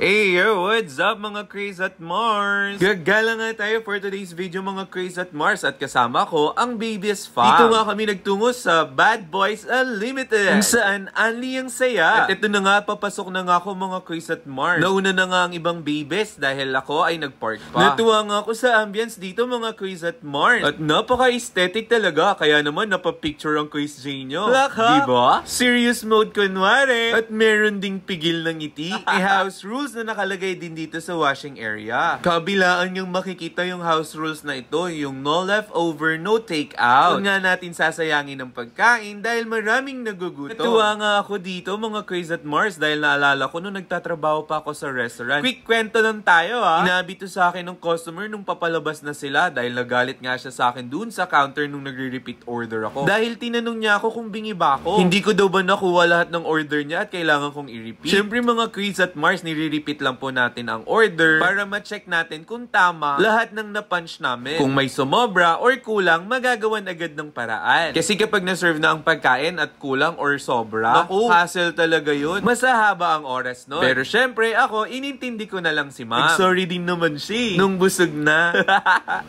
Hey yo, what's up mga Craze at Mars? Gagala nga tayo for today's video mga Craze at Mars at kasama ko ang Babies Fam. Dito nga kami nagtungo sa Bad Boys Unlimited kung saan anli ang saya. At ito na nga, papasok na nga ako mga Craze at Mars. Nauna na nga ang ibang babies dahil ako ay nagpark pa. Natuwa nga ako sa ambience dito mga Craze at Mars. At napaka-aesthetic talaga, kaya naman napapicture ang Craze J nyo. Diba? Serious mode kunwari. At meron ding pigil ng ngiti. House rules na nakalagay din dito sa washing area. Kabilaan yung makikita yung house rules na ito, yung no leftover, no take out. Huwag nga natin sasayangin ng pagkain dahil maraming nagugutom. Natuwa nga ako dito mga Craze at Mars dahil naalala ko nung nagtatrabaho pa ako sa restaurant. Quick kwento lang tayo ha. Inabi to sa akin ng customer nung papalabas na sila dahil nagalit nga siya sa akin dun sa counter nung nagre-repeat order ako. Dahil tinanong niya ako kung bingi ba ako. Hindi ko daw ba nakuha lahat ng order niya at kailangan kong i-repeat. Siyempre mga Craze at Mars, nire-repeat lang po natin ang order para ma-check natin kung tama lahat ng na-punch namin. Kung may sumobra or kulang, magagawan agad ng paraan. Kasi kapag na-serve na ang pagkain at kulang or sobra, naku, hassle talaga yun. Masahaba ang oras nun. Pero syempre, ako, inintindi ko na lang si ma'am. Sorry din naman siya nung busog na.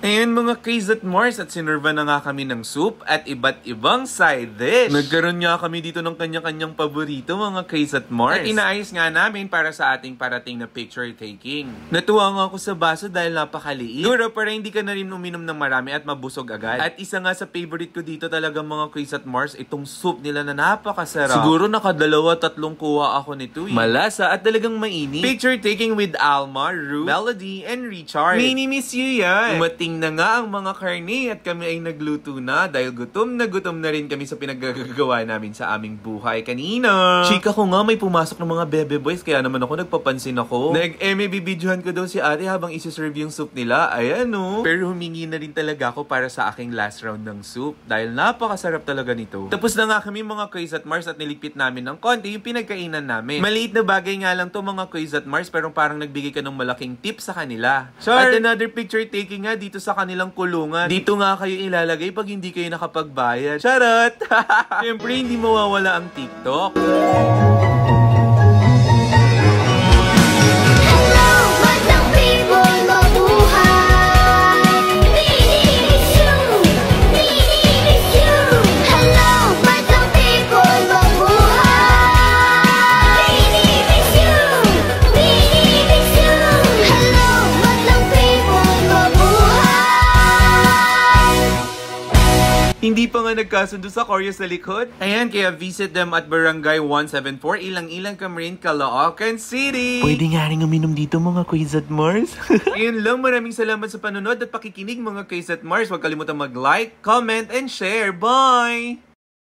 Ayun mga Craze at Mars, at sinerva na nga kami ng soup at iba't ibang side dish. Nagkaroon nga kami dito ng kanya-kanyang paborito mga Craze at Mars. At inaayos nga namin para sa ating parating na picture taking. Natuwa nga ako sa baso dahil napakaliit. Siguro para hindi ka na rin uminom ng marami at mabusog agad. At isa nga sa favorite ko dito talaga mga Craze at Mars, itong soup nila na napakasarap. Siguro nakadalawa, tatlong kuha ako nito eh. Malasa at talagang mainit. Picture taking with Alma, Ru, Melody, and Richard. Mini-miss you yan. Dumating na nga ang mga karne at kami ay nagluto na dahil gutom na rin kami sa pinaggagawa namin sa aming buhay kanina. Chika ko nga may pumasok ng mga bebe boys kaya naman ako nagpapansin ako. Nag-bibidyohan ko daw si ate habang isi-serve yung soup nila. Ayan no. Pero humingi na rin talaga ako para sa aking last round ng soup dahil napakasarap talaga nito. Tapos na nga kami mga Craze at Mars at niligpit namin ng konti yung pinagkainan namin. Maliit na bagay nga lang to mga Craze at Mars pero parang nagbigay ka ng malaking tip sa kanila. Sure. At another picture taking nga dito sa kanilang kulungan. Dito nga kayo ilalagay pag hindi kayo nakapagbayad. Charot! Siyempre hindi mawawala ang TikTok. Hindi pa nga nagkasundo sa choreo sa likod. Ayan, kaya visit them at Barangay 174, Ilang-Ilang, Camarin, Caloocan City. Pwede nga rin uminom dito mga Craze at Mars. Ayun lang, maraming salamat sa panonood at pakikinig mga Craze at Mars. Huwag kalimutan mag-like, comment, and share. Bye!